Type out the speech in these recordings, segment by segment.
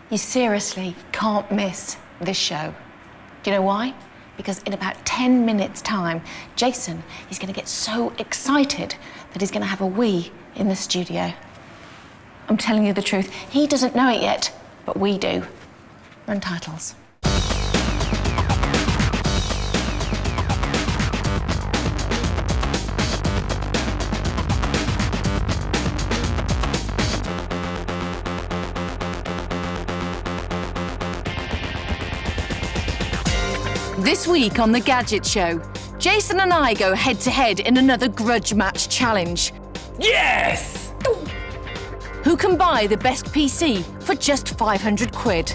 You seriously can't miss this show. Do you know why? Because in about 10 minutes' time, Jason is going to get so excited that he's going to have a wee in the studio. I'm telling you the truth. He doesn't know it yet, but we do. Run titles. This week on The Gadget Show, Jason and I go head-to-head in another grudge match challenge. Yes! Who can buy the best PC for just 500 quid?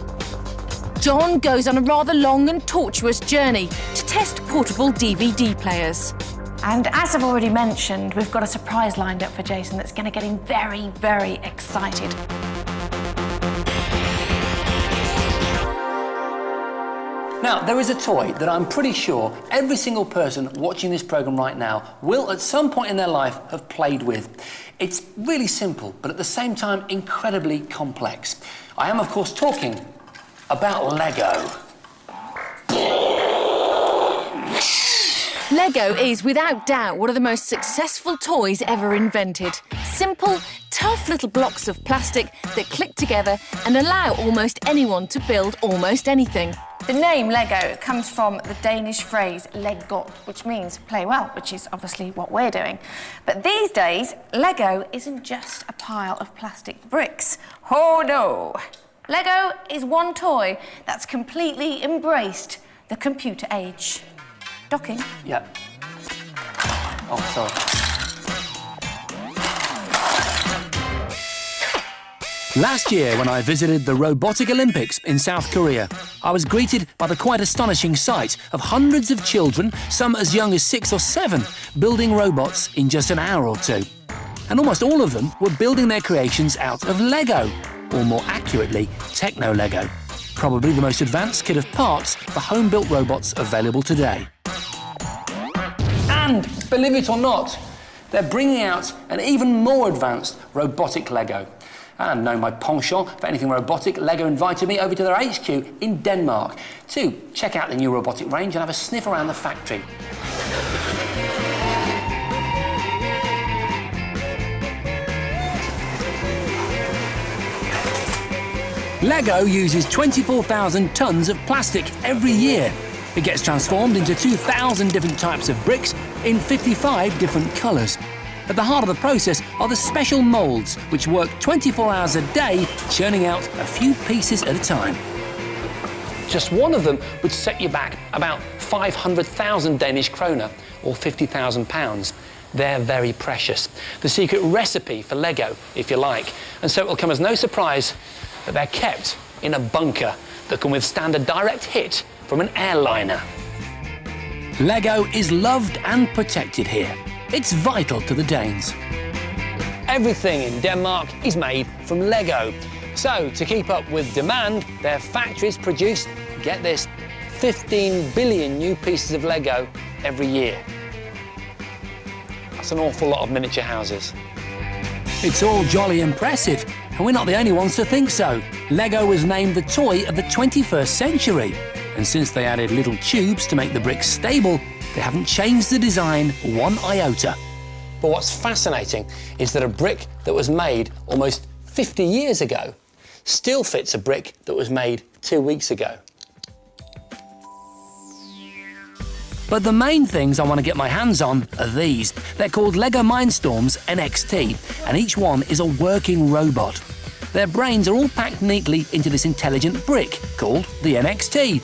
John goes on a rather long and tortuous journey to test portable DVD players. And as I've already mentioned, we've got a surprise lined up for Jason that's going to get him very, very excited. Now, there is a toy that I'm pretty sure every single person watching this programme right now will, at some point in their life, have played with. It's really simple, but at the same time, incredibly complex. I am, of course, talking about Lego. Lego is, without doubt, one of the most successful toys ever invented. Simple, tough little blocks of plastic that click together and allow almost anyone to build almost anything. The name Lego comes from the Danish phrase "leg godt," which means play well, which is obviously what we're doing. But these days, Lego isn't just a pile of plastic bricks. Oh no! Lego is one toy that's completely embraced the computer age. Docking? Yeah. Oh, sorry. Last year, when I visited the Robotic Olympics in South Korea, I was greeted by the quite astonishing sight of hundreds of children, some as young as 6 or 7, building robots in just an hour or two. And almost all of them were building their creations out of Lego, or more accurately, Techno-Lego, probably the most advanced kit of parts for home-built robots available today. And, believe it or not, they're bringing out an even more advanced robotic Lego. And knowing my penchant for anything robotic, Lego invited me over to their HQ in Denmark to check out the new robotic range and have a sniff around the factory. Lego uses 24,000 tonnes of plastic every year. It gets transformed into 2,000 different types of bricks in 55 different colours. At the heart of the process are the special moulds, which work 24 hours a day, churning out a few pieces at a time. Just one of them would set you back about 500,000 Danish kroner, or £50,000. They're very precious. The secret recipe for Lego, if you like. And so it will come as no surprise that they're kept in a bunker that can withstand a direct hit from an airliner. Lego is loved and protected here. It's vital to the Danes. Everything in Denmark is made from Lego. So, to keep up with demand, their factories produce, get this, 15 billion new pieces of Lego every year. That's an awful lot of miniature houses. It's all jolly impressive, and we're not the only ones to think so. Lego was named the toy of the 21st century. And since they added little tubes to make the bricks stable, they haven't changed the design one iota. But what's fascinating is that a brick that was made almost 50 years ago still fits a brick that was made 2 weeks ago. But the main things I want to get my hands on are these. They're called Lego Mindstorms NXT, and each one is a working robot. Their brains are all packed neatly into this intelligent brick called the NXT.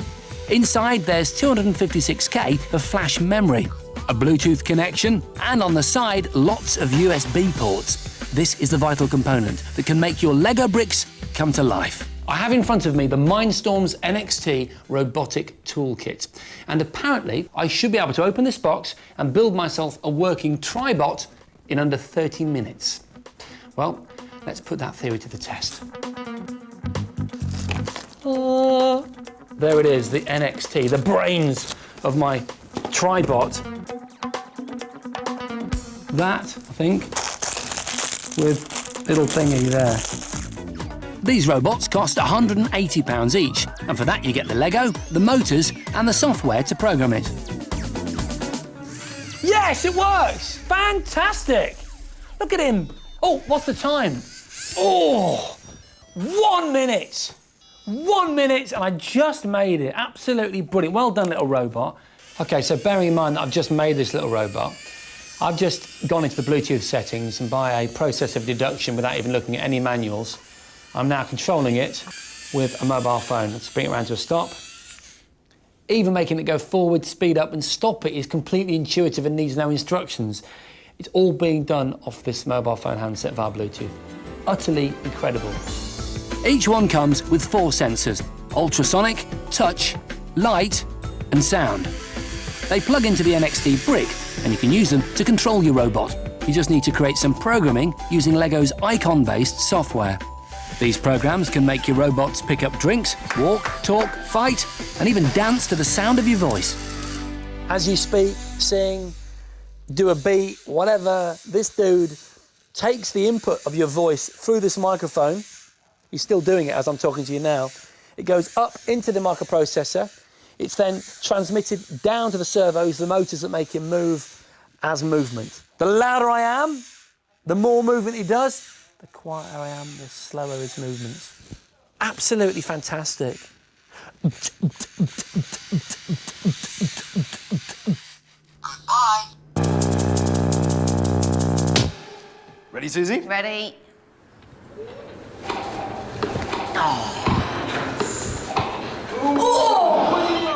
Inside, there's 256K of flash memory, a Bluetooth connection, and on the side, lots of USB ports. This is the vital component that can make your Lego bricks come to life. I have in front of me the Mindstorms NXT robotic toolkit. And apparently, I should be able to open this box and build myself a working tribot in under 30 minutes. Well, let's put that theory to the test. There it is, the NXT, the brains of my tribot. That, I think, with little thingy there. These robots cost £180 each, and for that you get the Lego, the motors and the software to program it. Yes, it works! Fantastic! Look at him! Oh, what's the time? Oh, 1 minute! 1 minute and I just made it. Absolutely brilliant. Well done, little robot. OK, so bearing in mind that I've just made this little robot, I've just gone into the Bluetooth settings and by a process of deduction without even looking at any manuals, I'm now controlling it with a mobile phone. Let's bring it around to a stop. Even making it go forward, speed up and stop it is completely intuitive and needs no instructions. It's all being done off this mobile phone handset via Bluetooth. Utterly incredible. Each one comes with 4 sensors: ultrasonic, touch, light and sound. They plug into the NXT brick and you can use them to control your robot. You just need to create some programming using Lego's icon-based software. These programs can make your robots pick up drinks, walk, talk, fight, and even dance to the sound of your voice. As you speak, sing, do a beat, whatever, this dude takes the input of your voice through this microphone. He's still doing it as I'm talking to you now. It goes up into the microprocessor. It's then transmitted down to the servos, the motors that make him move as movement. The louder I am, the more movement he does, the quieter I am, the slower his movements. Absolutely fantastic. Goodbye. Ready, Susie? Ready?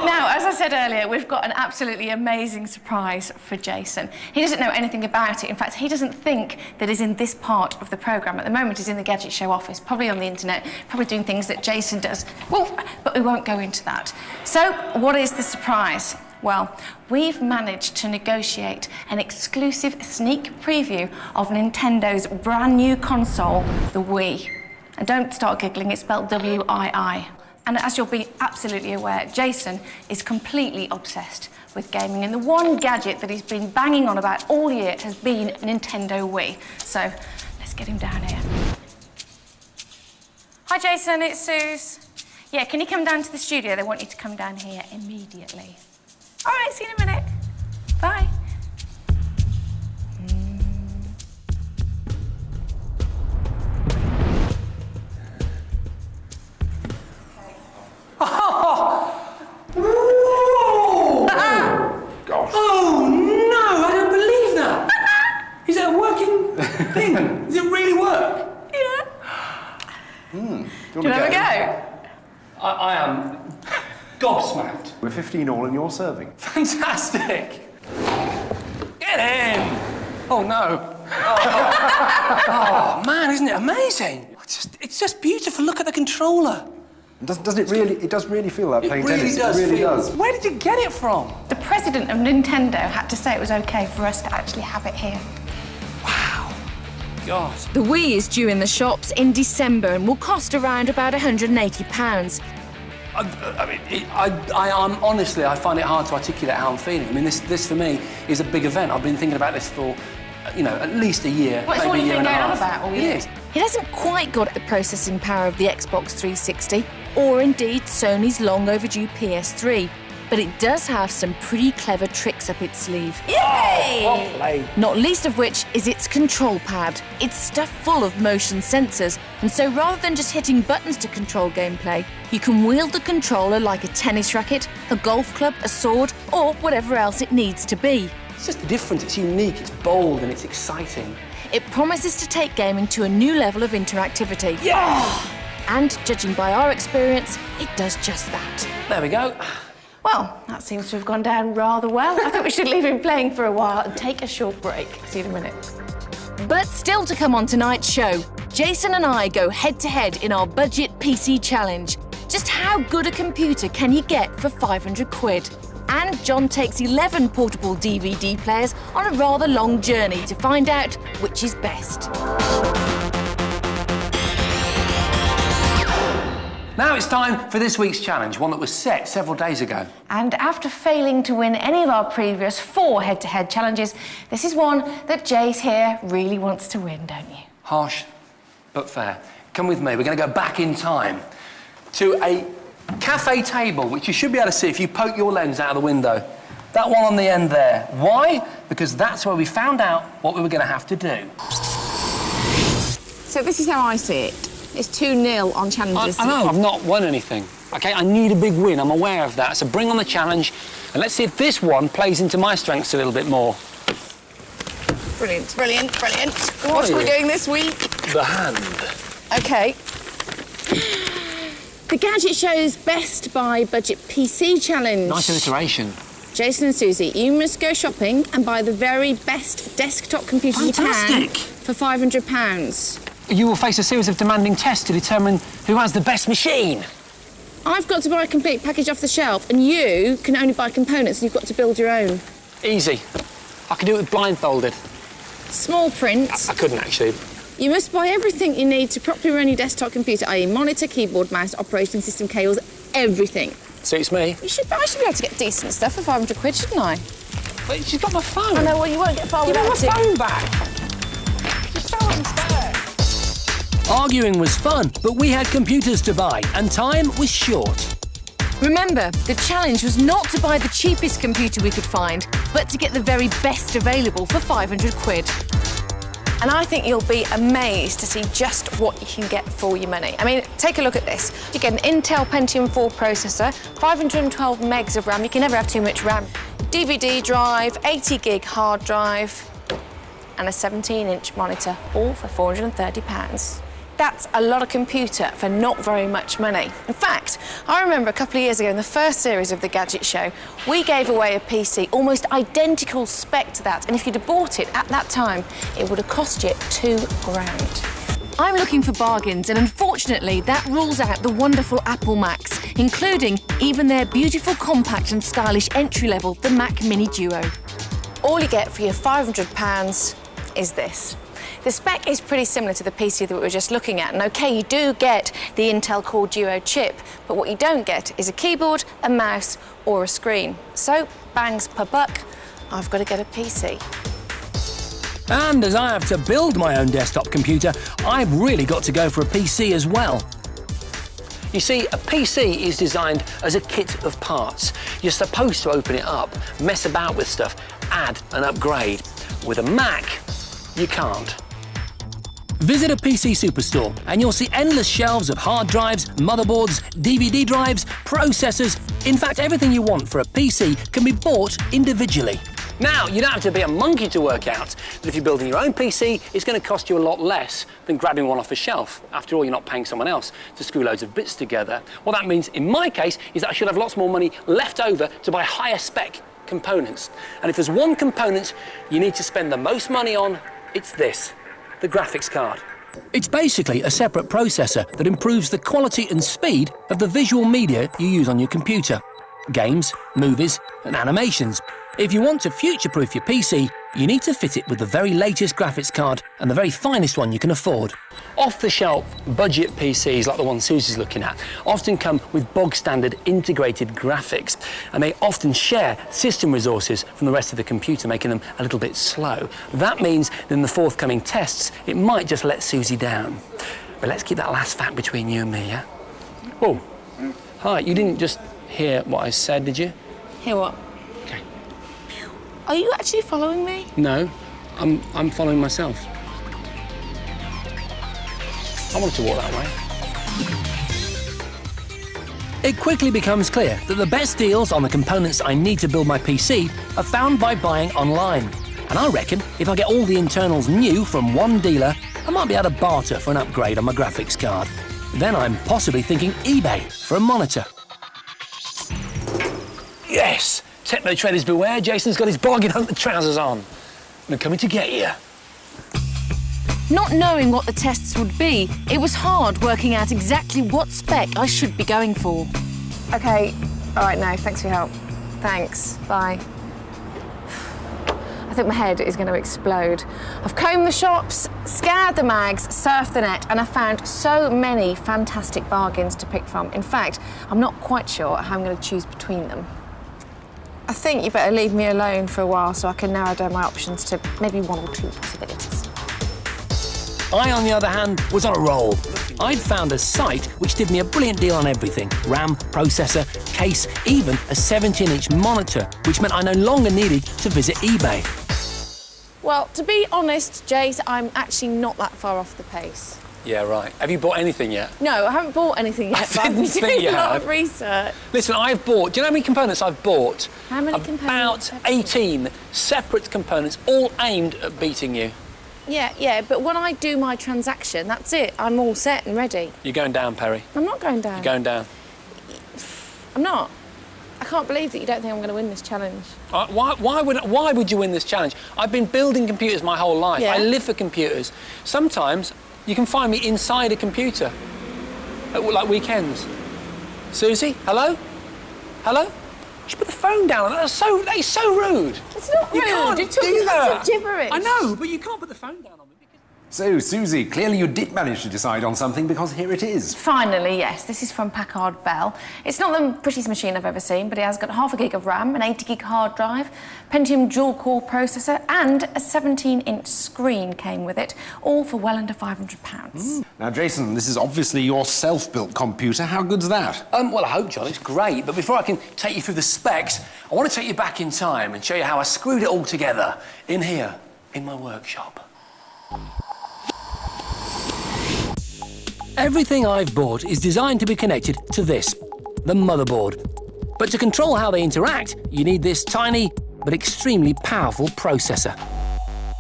Now, as I said earlier, we've got an absolutely amazing surprise for Jason. He doesn't know anything about it. In fact, he doesn't think that he's in this part of the programme. At the moment, he's in the Gadget Show office, probably on the internet, probably doing things that Jason does. Well, but we won't go into that. So, what is the surprise? Well, we've managed to negotiate an exclusive sneak preview of Nintendo's brand new console, the Wii. And don't start giggling, it's spelled W-I-I. And as you'll be absolutely aware, Jason is completely obsessed with gaming, and the one gadget that he's been banging on about all year has been Nintendo Wii. So, let's get him down here. Hi, Jason, it's Suze. Yeah, can you come down to the studio? They want you to come down here immediately. All right, see you in a minute. Bye. Gosh. Oh no, I don't believe that! Is that a working thing? Does it really work? Yeah. Do you Do you want to go? I am gobsmacked. We're 15 all and you're serving. Fantastic! Get in! Oh no. Oh man, isn't it amazing? It's just beautiful. Look at the controller. Doesn't it really? It does really feel like playing tennis. Does It really feel- does. Where did you get it from? The president of Nintendo had to say it was okay for us to actually have it here. Wow. God. The Wii is due in the shops in December and will cost around about £180. I'm honestly, I find it hard to articulate how I'm feeling. I mean, this for me is a big event. I've been thinking about this for, at least a year, Well, it's maybe what a you've year been and a going on half. about all It year. is. It hasn't quite got the processing power of the Xbox 360 or indeed Sony's long overdue PS3, but it does have some pretty clever tricks up its sleeve. Yay! Well played. Not least of which is its control pad. It's stuffed full of motion sensors, and so rather than just hitting buttons to control gameplay, you can wield the controller like a tennis racket, a golf club, a sword, or whatever else it needs to be. It's just different, it's unique, it's bold and it's exciting. It promises to take gaming to a new level of interactivity. Yeah! And judging by our experience, it does just that. There we go. Well, that seems to have gone down rather well. I think we should leave him playing for a while and take a short break. See you in a minute. But still to come on tonight's show, Jason and I go head-to-head in our budget PC challenge. Just how good a computer can you get for 500 quid? And John takes 11 portable DVD players on a rather long journey to find out which is best. Now it's time for this week's challenge, one that was set several days ago. And after failing to win any of our previous 4 head-to-head challenges, this is one that Jace here really wants to win, don't you? Harsh, but fair. come with me. We're going to go back in time to a cafe table, which you should be able to see if you poke your lens out of the window. That one on the end there. Why? Because that's where we found out what we were going to have to do. So this is how I see it. It's 2-0 on challenges. I know, I've not won anything. OK, I need a big win, I'm aware of that. So bring on the challenge, and let's see if this one plays into my strengths a little bit more. Brilliant, brilliant, brilliant. What are we doing this week? The hand. OK. The Gadget Show's Best Buy Budget PC Challenge. Nice alliteration. Jason and Susie, you must go shopping and buy the very best desktop computer you can for £500. You will face a series of demanding tests to determine who has the best machine. I've got to buy a complete package off the shelf, and you can only buy components, and you've got to build your own. Easy. I can do it with blindfolded. Small print. I couldn't, actually. You must buy everything you need to properly run your desktop computer, i.e. monitor, keyboard, mouse, operating system, cables, everything. Suits me. I should be able to get decent stuff for £500, shouldn't I? But she's got my phone. I know, well, you won't get far Give me without my it. phone back. Just throw it instead. Arguing was fun, but we had computers to buy, and time was short. Remember, the challenge was not to buy the cheapest computer we could find, but to get the very best available for £500. And I think you'll be amazed to see just what you can get for your money. I mean, take a look at this. You get an Intel Pentium 4 processor, 512 megs of RAM. You can never have too much RAM. DVD drive, 80 gig hard drive, and a 17-inch monitor, all for £430. That's a lot of computer for not very much money. In fact, I remember a couple of years ago in the first series of the Gadget Show, we gave away a PC almost identical spec to that, and if you'd have bought it at that time, it would have cost you £2,000. I'm looking for bargains, and unfortunately, that rules out the wonderful Apple Macs, including even their beautiful, compact and stylish entry-level, the Mac Mini Duo. All you get for your £500 is this. The spec is pretty similar to the PC that we were just looking at, and OK, you do get the Intel Core Duo chip, but what you don't get is a keyboard, a mouse or a screen. So, bangs per buck, I've got to get a PC. And as I have to build my own desktop computer, I've really got to go for a PC as well. You see, a PC is designed as a kit of parts. You're supposed to open it up, mess about with stuff, add and upgrade. With a Mac, you can't. Visit a PC superstore and you'll see endless shelves of hard drives, motherboards, DVD drives, processors. In fact, everything you want for a PC can be bought individually. Now, you don't have to be a monkey to work out that if you're building your own PC, it's going to cost you a lot less than grabbing one off a shelf. After all, you're not paying someone else to screw loads of bits together. What that means, in my case, is that I should have lots more money left over to buy higher spec components. And if there's one component you need to spend the most money on, it's this, the graphics card. It's basically a separate processor that improves the quality and speed of the visual media you use on your computer. Games, movies and animations. If you want to future-proof your PC, you need to fit it with the very latest graphics card and the very finest one you can afford. Off-the-shelf budget PCs like the one Susie's looking at often come with bog-standard integrated graphics, and they often share system resources from the rest of the computer, making them a little bit slow. That means that in the forthcoming tests, it might just let Susie down. But let's keep that last fact between you and me, yeah? Oh, hi, you didn't just hear what I said, did you? Hear what? Okay. Are you actually following me? No, I'm following myself. I want to walk that way. It quickly becomes clear that the best deals on the components I need to build my PC are found by buying online. And I reckon if I get all the internals new from one dealer, I might be able to barter for an upgrade on my graphics card. Then I'm possibly thinking eBay for a monitor. Yes! Techno traders beware, Jason's got his bargain hunter trousers on. I'm coming to get you. Not knowing what the tests would be, it was hard working out exactly what spec I should be going for. OK, all right, no, thanks for your help. Thanks, bye. I think my head is going to explode. I've combed the shops, scoured the mags, surfed the net, and I found so many fantastic bargains to pick from. In fact, I'm not quite sure how I'm going to choose between them. I think you better leave me alone for a while so I can narrow down my options to maybe one or two possibilities. I, on the other hand, was on a roll. I'd found a site which did me a brilliant deal on everything. RAM, processor, case, even a 17-inch monitor, which meant I no longer needed to visit eBay. Well, to be honest, Jace, I'm actually not that far off the pace. Yeah, right. Have you bought anything yet? No, I haven't bought anything yet, but I've been doing a lot of research. Listen, I've bought... Do you know how many components I've bought? How many components? About 18 separate components, all aimed at beating you. Yeah, but when I do my transaction, that's it. I'm all set and ready. You're going down, Perry. I'm not going down. You're going down. I'm not. I can't believe that you don't think I'm going to win this challenge. Why would you win this challenge? I've been building computers my whole life. Yeah. I live for computers. Sometimes you can find me inside a computer, like weekends. Susie, hello? Hello? Just put the phone down. That is so rude. It's not rude. You can't You're talking do that. lots of gibberish. I know, but you can't put the phone down on me. So, Susie, clearly you did manage to decide on something because here it is. Finally, yes. This is from Packard Bell. It's not the prettiest machine I've ever seen, but it has got half a gig of RAM, an 80-gig hard drive, Pentium dual-core processor, and a 17-inch screen came with it, all for well under £500. Now, Jason, this is obviously your self-built computer. How good's that? Well, I hope, John, it's great. But before I can take you through the specs, I want to take you back in time and show you how I screwed it all together in here, in my workshop. Everything I've bought is designed to be connected to this, the motherboard. But to control how they interact, you need this tiny but extremely powerful processor.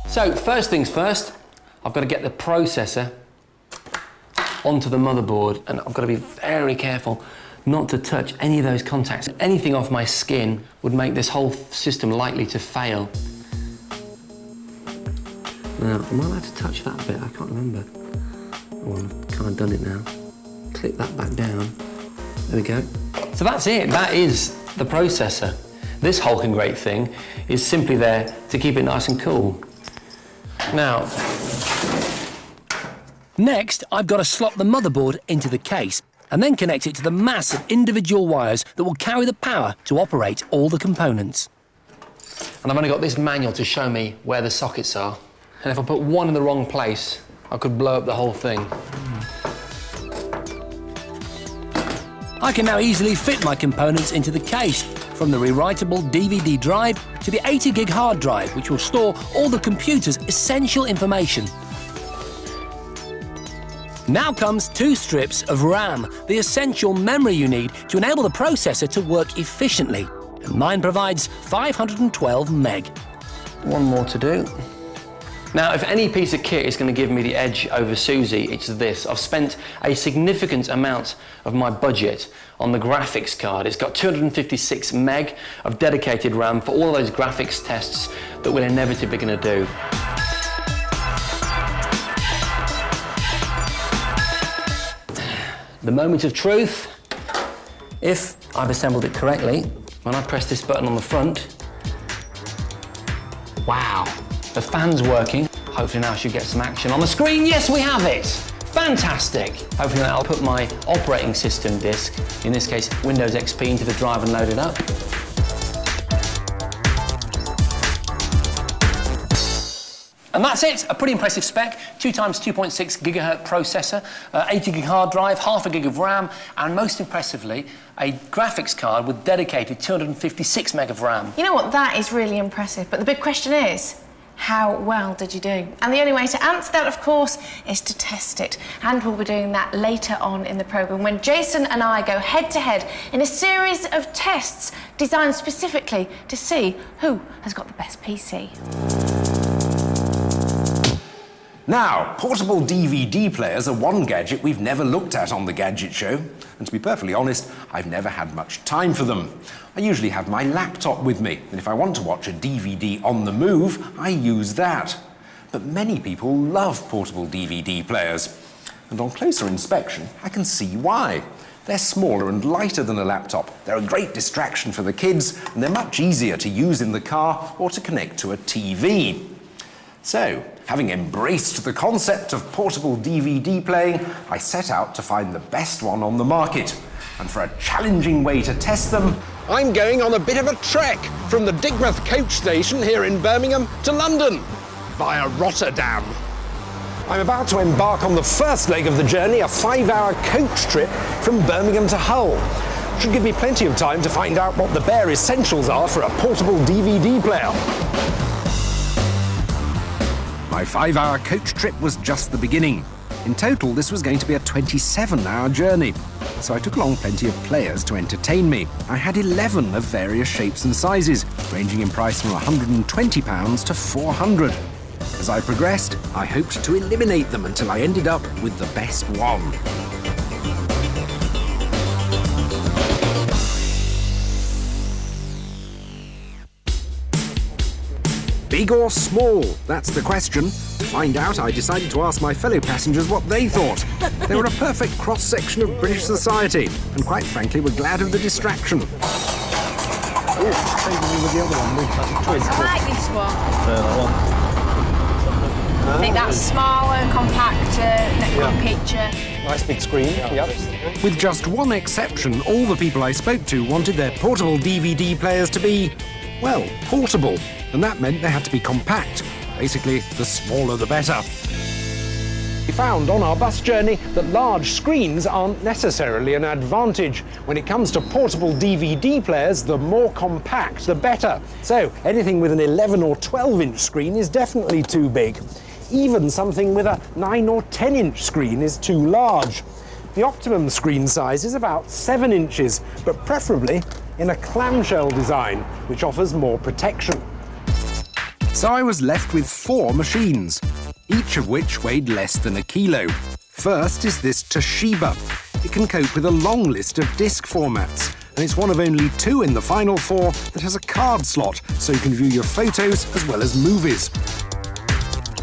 So, first things first, I've got to get the processor onto the motherboard, and I've got to be very careful not to touch any of those contacts. Anything off my skin would make this whole system likely to fail. Now, am I allowed to touch that bit? I can't remember. Oh, I've kind of done it now. Click that back down. There we go. So that's it. That is the processor. This hulking great thing is simply there to keep it nice and cool. Now, next, I've got to slot the motherboard into the case and then connect it to the mass of individual wires that will carry the power to operate all the components. And I've only got this manual to show me where the sockets are. And if I put one in the wrong place, I could blow up the whole thing. I can now easily fit my components into the case, from the rewritable DVD drive to the 80-gig hard drive, which will store all the computer's essential information. Now comes 2 strips of RAM, the essential memory you need to enable the processor to work efficiently. And mine provides 512 meg. One more to do. Now, if any piece of kit is going to give me the edge over Susie, it's this. I've spent a significant amount of my budget on the graphics card. It's got 256 meg of dedicated RAM for all of those graphics tests that we're inevitably going to do. The moment of truth. If I've assembled it correctly, when I press this button on the front, wow. The fan's working. Hopefully now I should get some action on the screen. Yes, we have it. Fantastic. Hopefully now I'll put my operating system disk, in this case Windows XP, into the drive and load it up. And that's it, a pretty impressive spec. 2 times 2.6 gigahertz processor, 80 gig hard drive, half a gig of RAM, and most impressively, a graphics card with dedicated 256 meg of RAM. You know what, that is really impressive, but the big question is, how well did you do? And the only way to answer that, of course, is to test it. And we'll be doing that later on in the programme when Jason and I go head-to-head in a series of tests designed specifically to see who has got the best PC. Now, portable DVD players are one gadget we've never looked at on the Gadget Show. And to be perfectly honest, I've never had much time for them. I usually have my laptop with me, and if I want to watch a DVD on the move, I use that. But many people love portable DVD players. And on closer inspection, I can see why. They're smaller and lighter than a laptop. They're a great distraction for the kids, and they're much easier to use in the car or to connect to a TV. So, having embraced the concept of portable DVD playing, I set out to find the best one on the market. And for a challenging way to test them, I'm going on a bit of a trek from the Digmouth coach station here in Birmingham to London via Rotterdam. I'm about to embark on the first leg of the journey, a 5-hour coach trip from Birmingham to Hull. Should give me plenty of time to find out what the bare essentials are for a portable DVD player. My 5-hour coach trip was just the beginning. In total, this was going to be a 27-hour journey. So I took along plenty of players to entertain me. I had 11 of various shapes and sizes, ranging in price from £120 to £400. As I progressed, I hoped to eliminate them until I ended up with the best one. Big or small? That's the question. To find out, I decided to ask my fellow passengers what they thought. They were a perfect cross-section of British society, and quite frankly were glad of the distraction. I like this one. I think that's smaller, compacter, neck picture. Nice big screen. Yep. With just one exception, all the people I spoke to wanted their portable DVD players to be, well, portable. And that meant they had to be compact. Basically, the smaller the better. We found on our bus journey that large screens aren't necessarily an advantage. When it comes to portable DVD players, the more compact, the better. So anything with an 11 or 12-inch screen is definitely too big. Even something with a 9 or 10-inch screen is too large. The optimum screen size is about 7 inches, but preferably in a clamshell design, which offers more protection. So I was left with 4 machines, each of which weighed less than a kilo. First is this Toshiba. It can cope with a long list of disc formats, and it's one of only 2 in the final 4 that has a card slot, so you can view your photos as well as movies.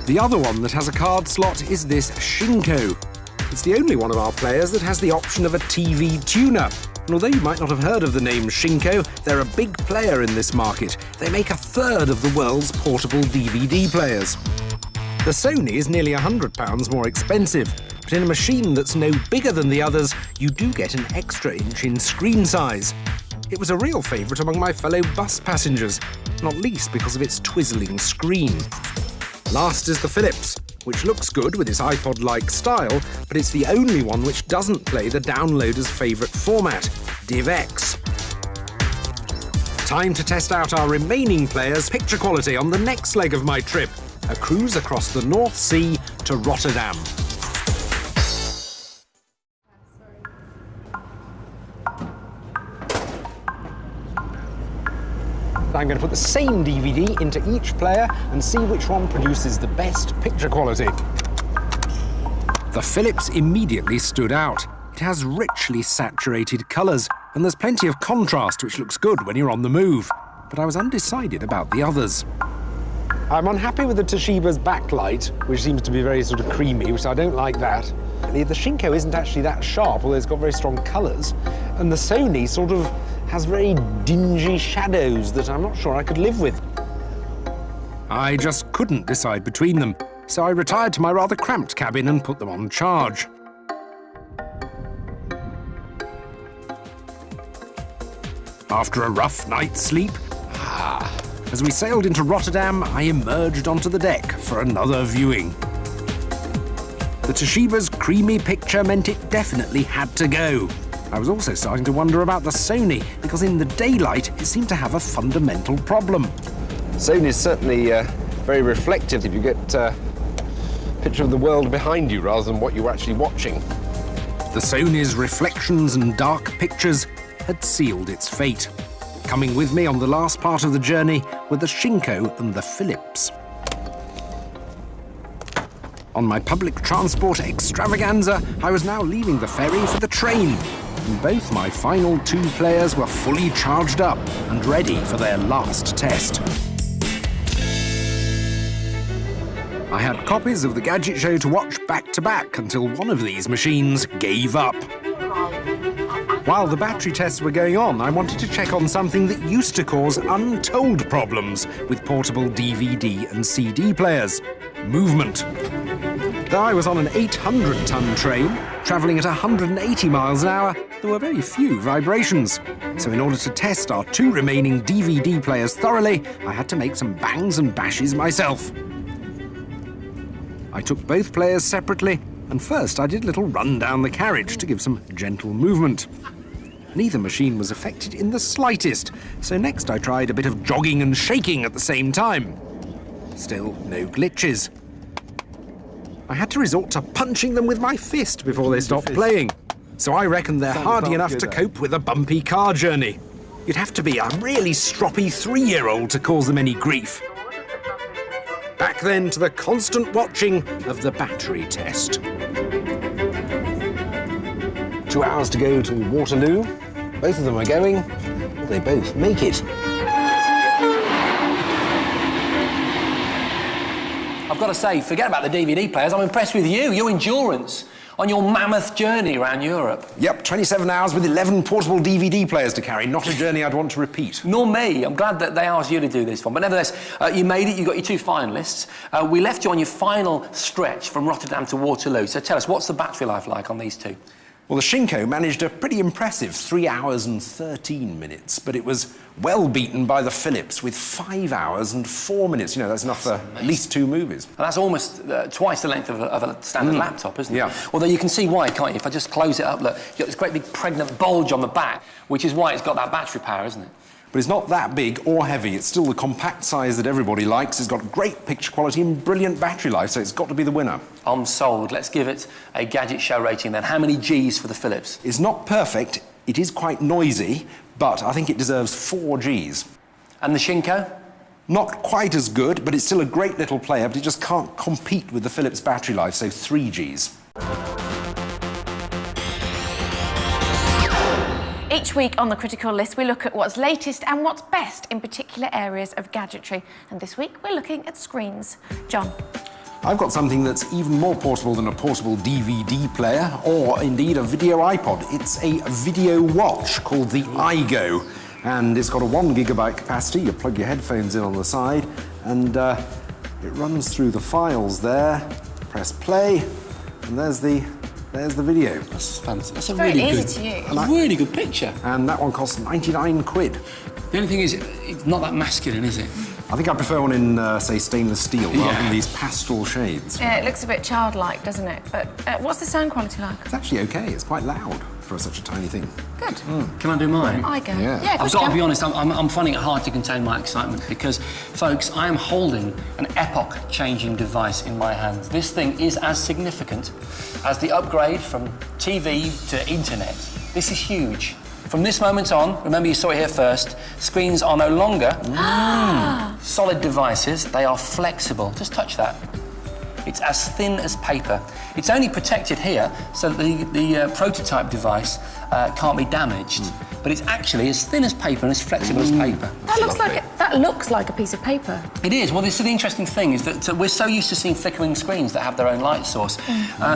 The other one that has a card slot is this Shinko. It's the only one of our players that has the option of a TV tuner. And although you might not have heard of the name Shinko, they're a big player in this market. They make 1/3 of the world's portable DVD players. The Sony is nearly £100 more expensive, but in a machine that's no bigger than the others, you do get an extra inch in screen size. It was a real favourite among my fellow bus passengers, not least because of its twizzling screen. Last is the Philips, which looks good with its iPod-like style, but it's the only one which doesn't play the downloader's favourite format, DivX. Time to test out our remaining players' picture quality on the next leg of my trip, a cruise across the North Sea to Rotterdam. I'm going to put the same DVD into each player and see which one produces the best picture quality. The Philips immediately stood out. It has richly saturated colours, and there's plenty of contrast, which looks good when you're on the move. But I was undecided about the others. I'm unhappy with the Toshiba's backlight, which seems to be very sort of creamy, which I don't like that. The Shinko isn't actually that sharp, although it's got very strong colours. And the Sony sort of has very dingy shadows that I'm not sure I could live with. I just couldn't decide between them, so I retired to my rather cramped cabin and put them on charge. After a rough night's sleep, as we sailed into Rotterdam, I emerged onto the deck for another viewing. The Toshiba's creamy picture meant it definitely had to go. I was also starting to wonder about the Sony, because in the daylight it seemed to have a fundamental problem. Sony's certainly very reflective if you get a picture of the world behind you rather than what you were actually watching. The Sony's reflections and dark pictures had sealed its fate. Coming with me on the last part of the journey were the Shinko and the Philips. On my public transport extravaganza, I was now leaving the ferry for the train, and both my final 2 players were fully charged up and ready for their last test. I had copies of the Gadget show to watch back to back until one of these machines gave up. While the battery tests were going on, I wanted to check on something that used to cause untold problems with portable DVD and CD players: movement. Though I was on an 800-ton train, travelling at 180 miles an hour, there were very few vibrations. So in order to test our 2 remaining DVD players thoroughly, I had to make some bangs and bashes myself. I took both players separately, and first I did a little run down the carriage to give some gentle movement. Neither machine was affected in the slightest, so next I tried a bit of jogging and shaking at the same time. Still no glitches. I had to resort to punching them with my fist before they stopped playing, so I reckon they're hardy enough to cope with a bumpy car journey. You'd have to be a really stroppy 3-year-old to cause them any grief. Back then to the constant watching of the battery test. 2 hours to go to Waterloo. Both of them are going. Will they both make it? I've got to say, forget about the DVD players. I'm impressed with you, your endurance on your mammoth journey around Europe. Yep, 27 hours with 11 portable DVD players to carry. Not a journey I'd want to repeat. Nor me. I'm glad that they asked you to do this one. But nevertheless, you made it. You got your 2 finalists. We left you on your final stretch from Rotterdam to Waterloo. So tell us, what's the battery life like on these 2? Well, the Shinko managed a pretty impressive 3 hours and 13 minutes, but it was well beaten by the Philips with 5 hours and 4 minutes. You know, that's enough for at least 2 movies. And that's almost twice the length of a standard laptop, isn't it? Yeah. Although you can see why, can't you? If I just close it up, look, you've got this great big pregnant bulge on the back, which is why it's got that battery power, isn't it? But it's not that big or heavy. It's still the compact size that everybody likes. It's got great picture quality and brilliant battery life, so it's got to be the winner. I'm sold. Let's give it a Gadget show rating then. How many Gs for the Philips? It's not perfect. It is quite noisy, but I think it deserves 4 Gs. And the Shinko? Not quite as good, but it's still a great little player, but it just can't compete with the Philips battery life, so 3 Gs. Each week on the Critical List, we look at what's latest and what's best in particular areas of gadgetry. And this week, we're looking at screens. John. I've got something that's even more portable than a portable DVD player, or indeed a video iPod. It's a video watch called the iGo, and it's got a 1 gigabyte capacity. You plug your headphones in on the side, and it runs through the files there. Press play, and there's the video. That's fantastic. That's a Very really easy good, to use. a really good picture. And that one costs 99 quid. The only thing is, it's not that masculine, is it? I think I prefer one in, say, stainless steel rather than these pastel shades. Yeah, it looks a bit childlike, doesn't it? But what's the sound quality like? It's actually okay. It's quite loud for such a tiny thing. Good. Can I do mine? iGo. Yeah. Yeah, I've got to be honest, I'm finding it hard to contain my excitement because, folks, I am holding an epoch-changing device in my hands. This thing is as significant as the upgrade from TV to internet. This is huge. From this moment on, remember you saw it here first, screens are no longer solid devices, they are flexible. Just touch that. It's as thin as paper. It's only protected here so that the prototype device can't be damaged. But it's actually as thin as paper and as flexible as paper. That looks like a piece of paper. It is. Well, this is the interesting thing is that we're so used to seeing flickering screens that have their own light source.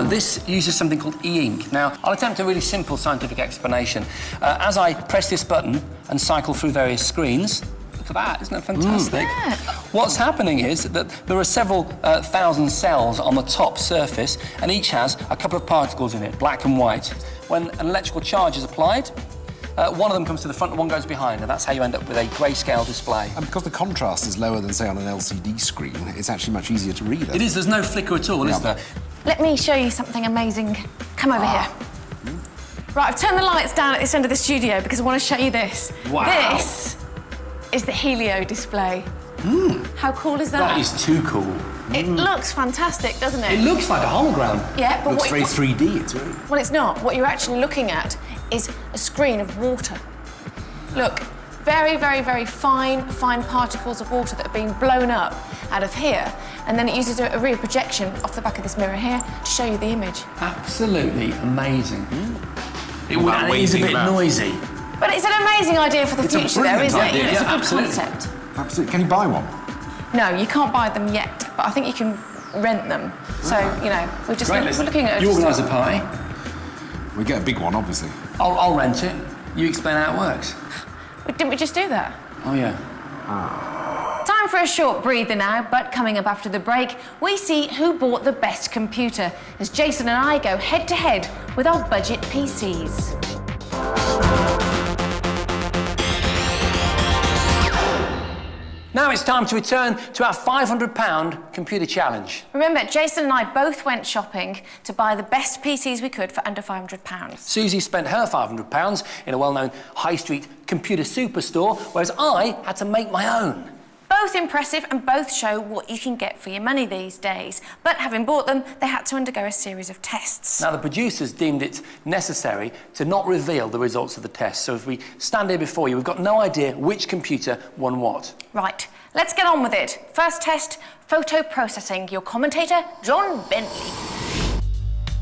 This uses something called e-ink. Now, I'll attempt a really simple scientific explanation. As I press this button and cycle through various screens, look at that, isn't that fantastic? Yeah. What's happening is that there are several thousand cells on the top surface, and each has a couple of particles in it, black and white. When an electrical charge is applied, one of them comes to the front and one goes behind, and that's how you end up with a grayscale display. And because the contrast is lower than, say, on an LCD screen, it's actually much easier to read. It is, there's no flicker at all, is there? Let me show you something amazing. Come over here. Right, I've turned the lights down at this end of the studio because I want to show you this. Wow. This is the Helio display. How cool is that? That is too cool. It looks fantastic, doesn't it? It looks like a hologram. Yeah, but Looks very 3D, it's very... well, it's not. What you're actually looking at is a screen of water. Look, very, very, very fine particles of water that are being blown up out of here, and then it uses a rear projection off the back of this mirror here to show you the image. Absolutely amazing. It is a waving bit about. noisy. But it's an amazing idea for the It's a future, though, brilliant isn't it? idea. It's a Yeah, good absolutely. concept. Absolutely. Can you buy one? No, you can't buy them yet, but I think you can rent them. So, you know, we're looking at... You organise a party, We get a big one, obviously. I'll rent it, you explain how it works. Didn't we just do that? Oh, yeah. Time for a short breather now, but coming up after the break, we see who bought the best computer as Jason and I go head-to-head with our budget PCs. Now it's time to return to our £500 computer challenge. Remember, Jason and I both went shopping to buy the best PCs we could for under £500. Susie spent her £500 in a well-known high street computer superstore, whereas I had to make my own. Both impressive and both show what you can get for your money these days. But having bought them, they had to undergo a series of tests. Now, the producers deemed it necessary to not reveal the results of the test, so as we stand here before you, we've got no idea which computer won what. Right, let's get on with it. First test, photo processing. Your commentator, John Bentley.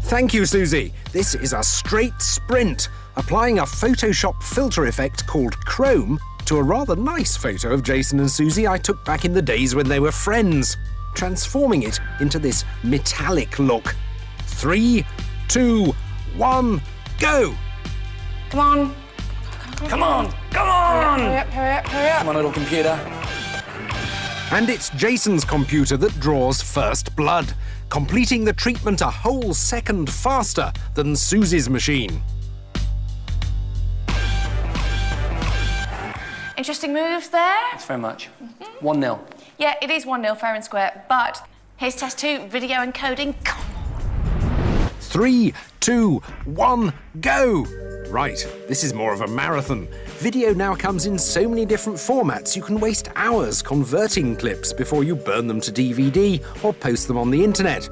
Thank you, Susie. This is a straight sprint, applying a Photoshop filter effect called Chrome to a rather nice photo of Jason and Susie I took back in the days when they were friends, transforming it into this metallic look. 3, 2, 1, go! Come on. Come on! Come on! Hurry up, hurry up, hurry up. Come on, little computer. And it's Jason's computer that draws first blood, completing the treatment a whole second faster than Susie's machine. Interesting moves there. Thanks very much. 1-0. Yeah, it is 1-0 fair and square, but here's test 2, video encoding. 3, 2, 1, go! Right, this is more of a marathon. Video now comes in so many different formats you can waste hours converting clips before you burn them to DVD or post them on the internet.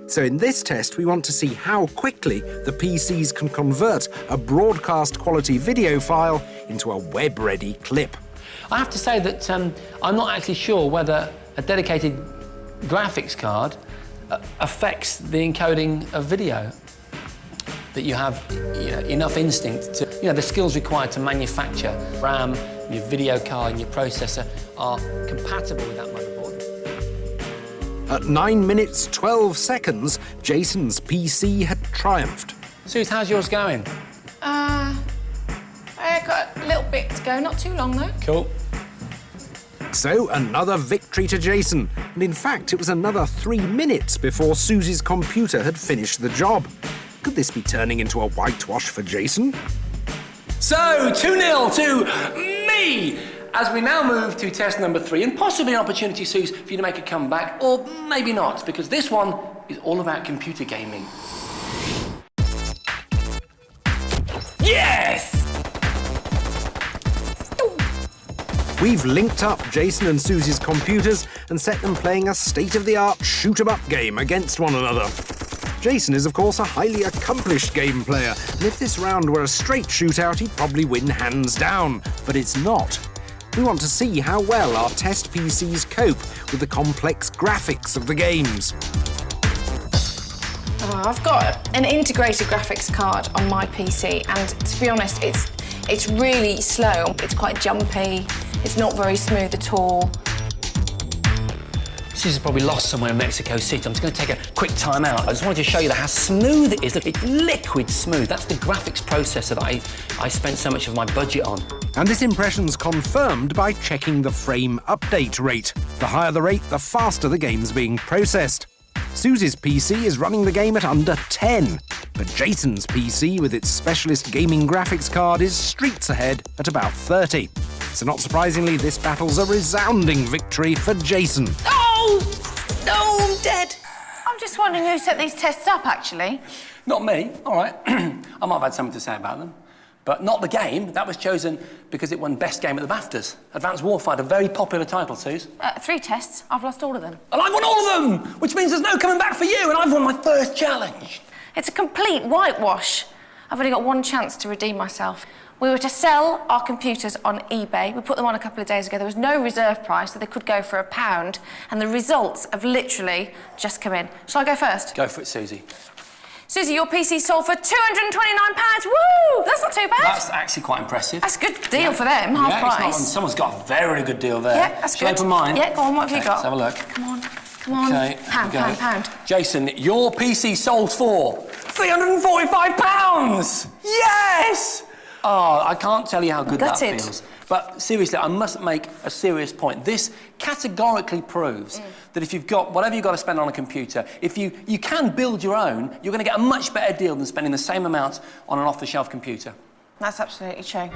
So in this test, we want to see how quickly the PCs can convert a broadcast quality video file into a web-ready clip. I have to say that I'm not actually sure whether a dedicated graphics card affects the encoding of video. That you have enough instinct to, the skills required to manufacture RAM, your video card and your processor are compatible with that motherboard. At 9 minutes 12 seconds, Jason's PC had triumphed. Suze, how's yours going? I got a little bit to go, not too long though. Cool. So, another victory to Jason. And in fact, it was another 3 minutes before Susie's computer had finished the job. Could this be turning into a whitewash for Jason? So, 2-0 to me! As we now move to test number 3, and possibly an opportunity, Suze, for you to make a comeback, or maybe not, because this one is all about computer gaming. Yes! We've linked up Jason and Susie's computers and set them playing a state-of-the-art shoot-'em-up game against one another. Jason is, of course, a highly accomplished game player, and if this round were a straight shootout, he'd probably win hands down. But it's not. We want to see how well our test PCs cope with the complex graphics of the games. I've got an integrated graphics card on my PC, and to be honest, it's really slow. It's quite jumpy. It's not very smooth at all. Suze is probably lost somewhere in Mexico City. I'm just going to take a quick time out. I just wanted to show you how smooth it is. Look, it's liquid smooth. That's the graphics processor that I spent so much of my budget on. And this impression's confirmed by checking the frame update rate. The higher the rate, the faster the game's being processed. Susie's PC is running the game at under 10, but Jason's PC, with its specialist gaming graphics card, is streets ahead at about 30. So not surprisingly, this battle's a resounding victory for Jason. Oh! No, I'm dead. I'm just wondering who set these tests up, actually. Not me, all right. I might have had something to say about them. But not the game. That was chosen because it won Best Game at the BAFTAs. Advanced Warfighter, a very popular title, Suze. 3 tests. I've lost all of them. And I've won all of them, which means there's no coming back for you, and I've won my first challenge. It's a complete whitewash. I've only got one chance to redeem myself. We were to sell our computers on eBay. We put them on a couple of days ago. There was no reserve price, so they could go for £1, and the results have literally just come in. Shall I go first? Go for it, Susie. Susie, your PC sold for £229. Woo! That's not too bad. That's actually quite impressive. That's a good deal for them, half price. Someone's got a very good deal there. Yeah, that's Shall good. I open mine? Yeah, go on, what have you got? Let's have a look. Come on, come on. Okay, Pound. Jason, your PC sold for £345! Yes! Oh, I can't tell you how good that feels. But seriously, I must make a serious point. This categorically proves that if you've got whatever you've got to spend on a computer, if you can build your own, you're going to get a much better deal than spending the same amount on an off-the-shelf computer. That's absolutely true.